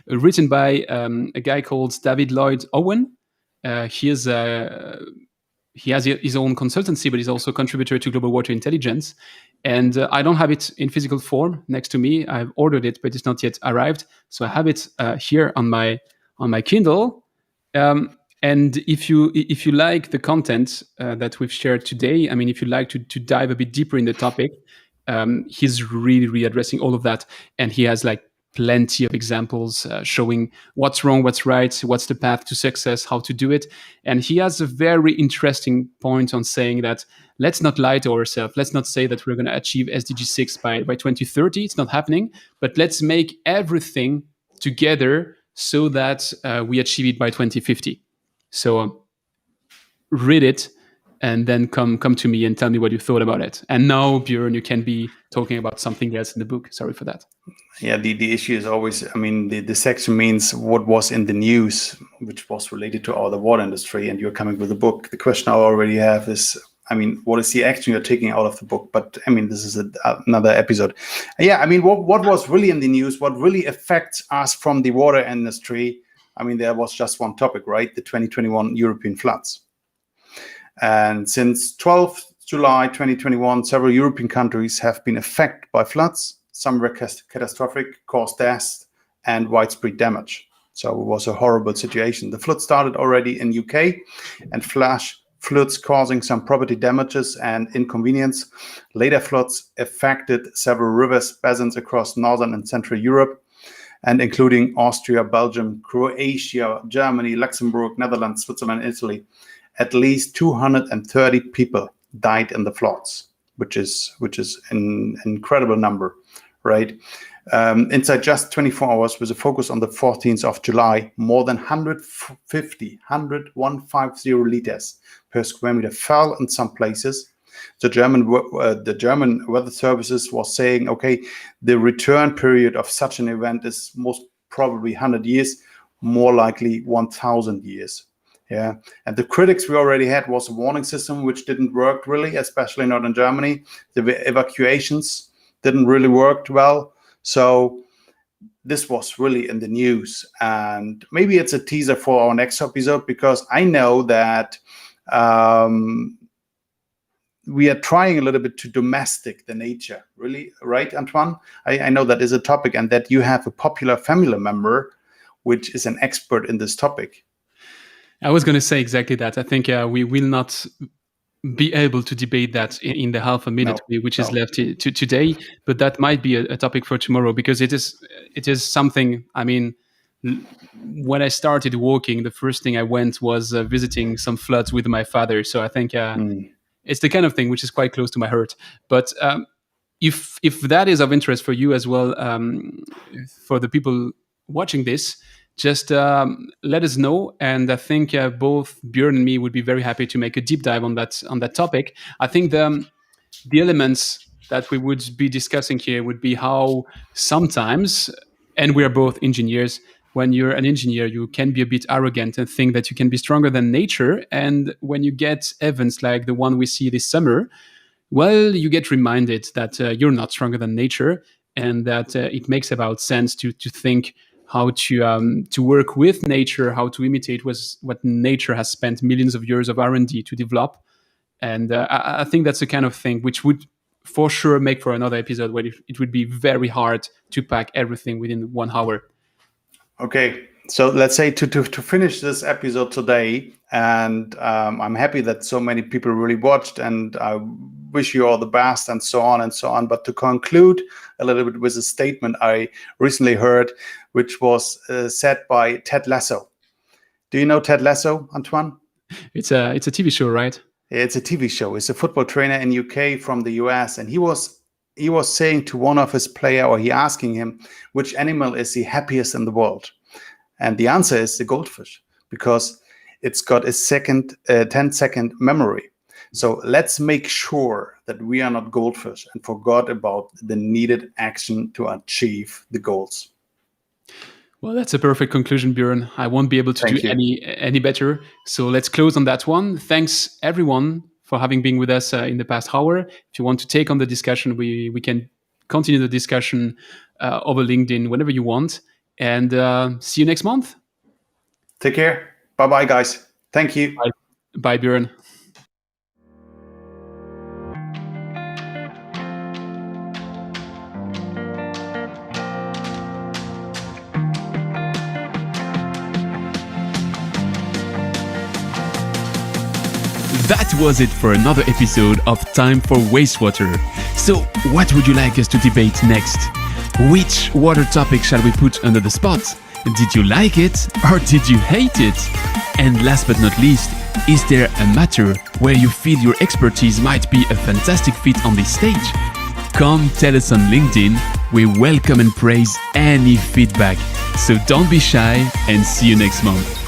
written by a guy called David Lloyd Owen. He has his own consultancy, but he's also a contributor to Global Water Intelligence. And I don't have it in physical form next to me. I've ordered it, but it's not yet arrived. So I have it here on my Kindle. And if you like the content that we've shared today, I mean, if you like to dive a bit deeper in the topic, he's really addressing all of that, and he has like plenty of examples showing what's wrong, what's right, what's the path to success, how to do it. And he has a very interesting point on saying that let's not lie to ourselves. Let's not say that we're going to achieve SDG 6 by 2030. It's not happening. But let's make everything together so that we achieve it by 2050. So read it and then come to me and tell me what you thought about it. And now, Björn, you can be talking about something else in the book. Sorry for that. Yeah, the issue is always, I mean, the section means what was in the news, which was related to the water industry, and you're coming with a book. The question I already have is, I mean, what is the action you're taking out of the book? But I mean, this is another episode. Yeah, I mean, what was really in the news, what really affects us from the water industry? I mean, there was just one topic, right? The 2021 European floods. And since 12th July 2021, several European countries have been affected by floods. Some were catastrophic, caused deaths and widespread damage. So it was a horrible situation. The flood started already in UK, and flash floods causing some property damages and inconvenience. Later floods affected several rivers basins across northern and central Europe, and including Austria, Belgium, Croatia, Germany, Luxembourg, Netherlands, Switzerland, Italy. At least 230 people died in the floods, which is an incredible number, right? Inside just 24 hours, with a focus on the 14th of July, more than 150 liters per square meter fell in some places. The German weather services was saying, okay, the return period of such an event is most probably 100 years, more likely 1,000 years. Yeah, and the critics we already had was a warning system which didn't work really, especially not in Germany. The evacuations didn't really work well. So this was really in the news, and maybe it's a teaser for our next episode, because I know that we are trying a little bit to domestic the nature, really, right, Antoine? I know that is a topic, and that you have a popular family member which is an expert in this topic. I was going to say exactly that. I think we will not be able to debate that in the half a minute which is left to today, but that might be a topic for tomorrow, because it is something. I mean, when I started walking, the first thing I went was visiting some floods with my father. So I think it's the kind of thing which is quite close to my heart. But if that is of interest for you as well, for the people watching this, just let us know. And I think both Björn and me would be very happy to make a deep dive on that topic. I think the elements that we would be discussing here would be how sometimes, and we are both engineers, when you're an engineer, you can be a bit arrogant and think that you can be stronger than nature. And when you get events like the one we see this summer, well, you get reminded that you're not stronger than nature, and that it makes about sense to think how to work with nature, how to imitate what nature has spent millions of years of R&D to develop. And I think that's the kind of thing which would for sure make for another episode, where it would be very hard to pack everything within 1 hour. Okay, so let's say to finish this episode today, and I'm happy that so many people really watched, and I wish you all the best, and so on and so on. But to conclude a little bit with a statement I recently heard, which was said by Ted Lasso. Do you know Ted Lasso, Antoine? It's a TV show, right? It's a TV show. He's a football trainer in UK from the US, and he was saying to one of his player, or he asking him, which animal is the happiest in the world? And the answer is the goldfish, because it's got a 10-second memory. So let's make sure that we are not goldfish and forgot about the needed action to achieve the goals. Well, that's a perfect conclusion, Björn. I won't be able to do any better. So let's close on that one. Thanks, everyone, for having been with us in the past hour. If you want to take on the discussion, we can continue the discussion over LinkedIn whenever you want. And see you next month. Take care. Bye-bye, guys. Thank you. Bye, Björn. That was it for another episode of Time for Wastewater. So, what would you like us to debate next? Which water topic shall we put under the spot? Did you like it or did you hate it? And last but not least, is there a matter where you feel your expertise might be a fantastic fit on this stage? Come tell us on LinkedIn. We welcome and praise any feedback. So don't be shy, and see you next month.